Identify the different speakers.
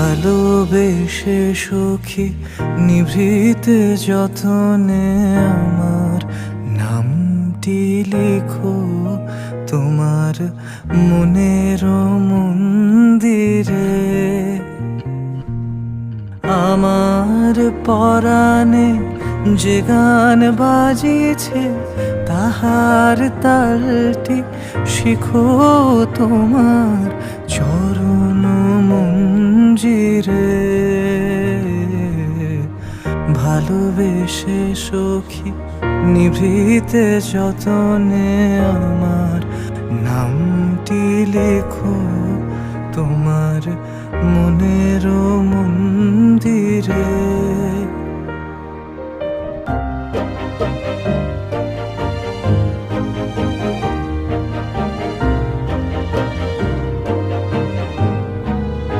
Speaker 1: ভালোবেসে সখী নিভৃতে যতনে আমার নামটি লিখো তোমার মনের মন্দিরে। আমার পরাণে যে গান বাজিছে তাহার তালটি শিখো তোমার চরণ মঞ্জিরে। ভালোবেসে সখী নিভৃতে যতনে আমার নামটি লেখো তোমার মনের মন্দিরে।